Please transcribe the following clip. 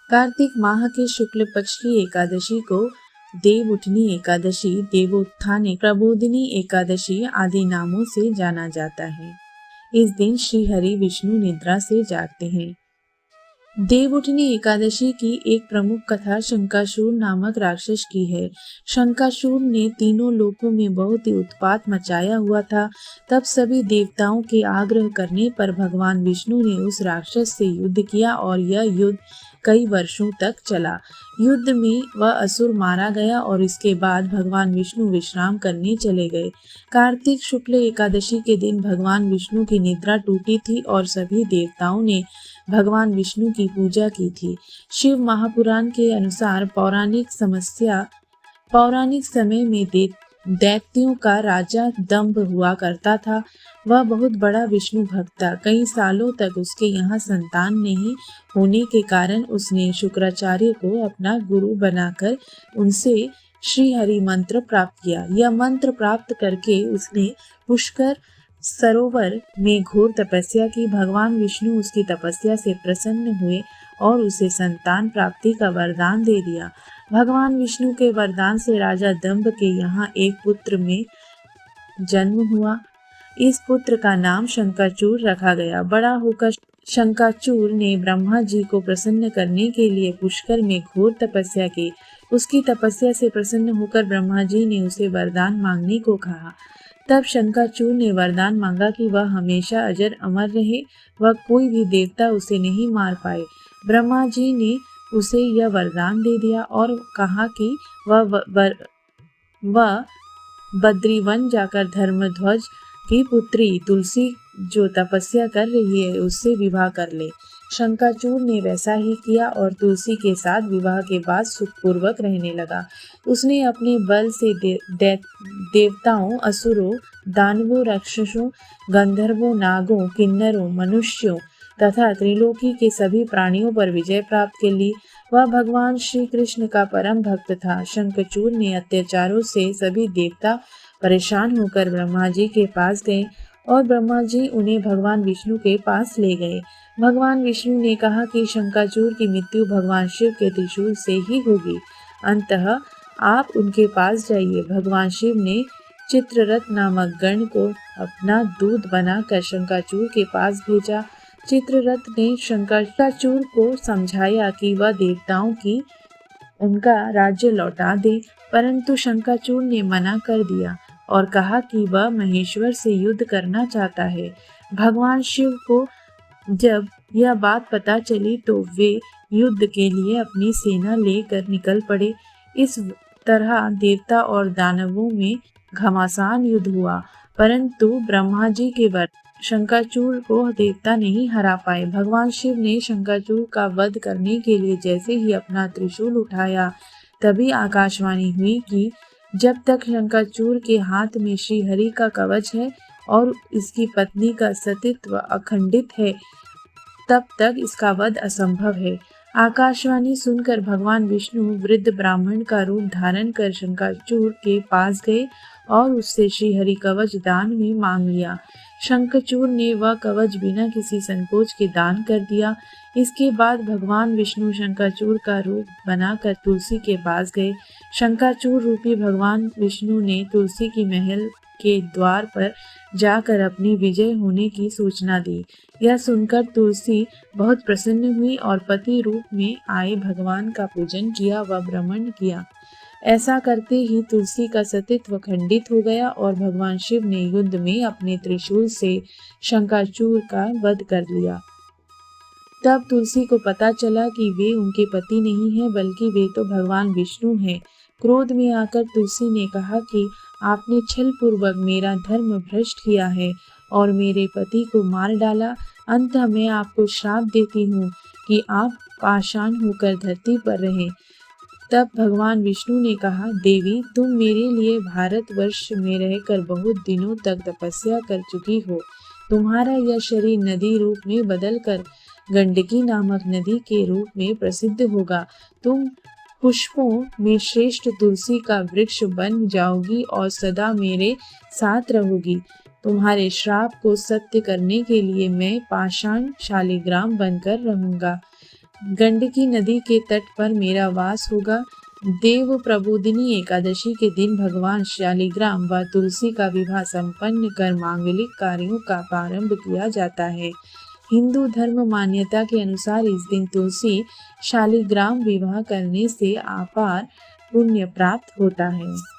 कार्तिक माह के शुक्ल पक्ष की एकादशी को देवउठनी एकादशी, देवोत्थान, प्रबोधिनी एकादशी आदि नामों से जाना जाता है। इस दिन श्री हरि विष्णु निद्रा से जागते हैं। देवउठनी एकादशी की एक प्रमुख कथा शंकासुर नामक राक्षस की है। शंकासुर ने तीनों लोकों में बहुत ही उत्पात मचाया हुआ था। तब सभी देवताओं के आग्रह करने पर भगवान विष्णु ने उस राक्षस से युद्ध किया और यह युद्ध कई वर्षों तक चला। युद्ध में वह असुर मारा गया और इसके बाद भगवान विष्णु विश्राम करने चले गए। कार्तिक शुक्ल एकादशी के दिन भगवान विष्णु की निद्रा टूटी थी और सभी देवताओं ने भगवान विष्णु की पूजा की थी। शिव महापुराण के अनुसार पौराणिक समय में दैत्यों का राजा दंभ हुआ करता था। वह बहुत बड़ा विष्णु भक्त था। कई सालों तक उसके यहाँ संतान नहीं होने के कारण उसने शुक्राचार्य को अपना गुरु बनाकर उनसे श्री हरि मंत्र प्राप्त किया। यह मंत्र प्राप्त करके उसने पुष्कर सरोवर में घोर तपस्या की। भगवान विष्णु उसकी तपस्या से प्रसन्न हुए और उसे संतान प्राप्ति का वरदान दे दिया। भगवान विष्णु के वरदान से राजा दंभ के यहाँ एक पुत्र में जन्म हुआ। इस पुत्र का नाम शंकाचूर रखा गया। बड़ा होकर शंकाचूर ने ब्रह्मा जी को प्रसन्न करने के लिए पुष्कर में घोर तपस्या की। उसकी तपस्या से प्रसन्न होकर ब्रह्मा जी ने उसे वरदान मांगने को कहा। तब शंकाचूर ने वरदान मांगा कि वह हमेशा अजर अमर रहे, वह कोई भी देवता उसे नहीं मार पाए। ब्रह्मा जी ने उसे यह वरदान दे दिया और कहा कि वह बद्रीवन जाकर धर्मध्वज की पुत्री तुलसी जो तपस्या कर रही है उससे विवाह कर ले। शंकाचूर ने वैसा ही किया और तुलसी के साथ विवाह के बाद सुखपूर्वक रहने लगा। उसने अपने बल से देवताओं, असुरों, दानवों, राक्षसों, गंधर्वों, नागों, किन्नरों, मनुष्यों तथा त्रिलोकी के सभी प्राणियों पर विजय प्राप्त कर ली। वह भगवान श्री कृष्ण का परम भक्त था। शंखचूड़ ने अत्याचारों से सभी देवता परेशान होकर ब्रह्मा जी के पास गए और ब्रह्मा जी उन्हें भगवान विष्णु के पास ले गए। भगवान विष्णु ने कहा कि शंखाचूर की मृत्यु भगवान शिव के त्रिशूल से ही होगी, अतः आप उनके पास जाइए। भगवान शिव ने चित्ररथ नामक गण को अपना दूत बनाकर शंखाचूर के पास भेजा। चित्ररथ ने शंखाचूर को समझाया कि वह देवताओं की उनका राज्य लौटा दे, परंतु शंखाचूर ने मना कर दिया और कहा कि वह महेश्वर से युद्ध करना चाहता है। भगवान शिव को जब यह बात पता चली तो वे युद्ध के लिए अपनी सेना लेकर निकल पड़े। इस तरह देवता और दानवों में घमासान युद्ध हुआ, परंतु ब्रह्मा जी के वर शंखाचूर को देवता नहीं हरा पाए। भगवान शिव ने शंखाचूर का वध करने के लिए जैसे ही अपना त्रिशूल उठाया, तभी आकाशवाणी हुई कि जब तक शंखाचूर के हाथ में श्री हरि का कवच है और इसकी पत्नी का सतीत्व अखंडित है, तब तक इसका वध असंभव है। आकाशवाणी सुनकर भगवान विष्णु वृद्ध ब्राह्मण का रूप धारण कर शंखाचूर के पास गए और उससे श्री हरि कवच दान में मांग लिया। शंखचूर ने वह कवच बिना किसी संकोच के दान कर दिया। इसके बाद भगवान विष्णु शंखाचूर का रूप बनाकर तुलसी के पास गए। शंखाचूर रूपी भगवान विष्णु ने तुलसी की महल के द्वार पर जाकर अपनी विजय होने की सूचना दी। यह सुनकर तुलसी बहुत प्रसन्न हुई और पति रूप में आए भगवान का पूजन किया व ब्रह्मण किया। ऐसा करते ही तुलसी का सतीत्व खंडित हो गया और भगवान शिव ने युद्ध में अपने त्रिशूल से शंखाचूर का वध कर लिया। तब तुलसी को पता चला कि वे उनके पति नहीं हैं, बल्कि वे तो भगवान विष्णु हैं। क्रोध में आकर तुलसी ने कहा कि आपने छल पूर्वक मेरा धर्म भ्रष्ट किया है और मेरे पति को मार डाला। अंततः मैं आपको श्राप देती हूँ कि आप पाषाण होकर धरती पर रहें। तब भगवान विष्णु ने कहा, देवी, तुम मेरे लिए भारतवर्ष में रहकर बहुत दिनों तक तपस्या कर चुकी हो। तुम्हारा यह शरीर नदी रूप में बदलकर गंडकी नामक नदी के रूप में प्रसिद्ध होगा। तुम पुष्पों में श्रेष्ठ तुलसी का वृक्ष बन जाओगी और सदा मेरे साथ रहोगी। तुम्हारे श्राप को सत्य करने के लिए मैं पाषाण शालिग्राम बनकर रहूंगा। गंडकी नदी के तट पर मेरा वास होगा। देव प्रबोधिनी एकादशी के दिन भगवान शालिग्राम व तुलसी का विवाह संपन्न कर मांगलिक कार्यों का प्रारंभ किया जाता है। हिंदू धर्म मान्यता के अनुसार इस दिन तुलसी शालिग्राम विवाह करने से अपार पुण्य प्राप्त होता है।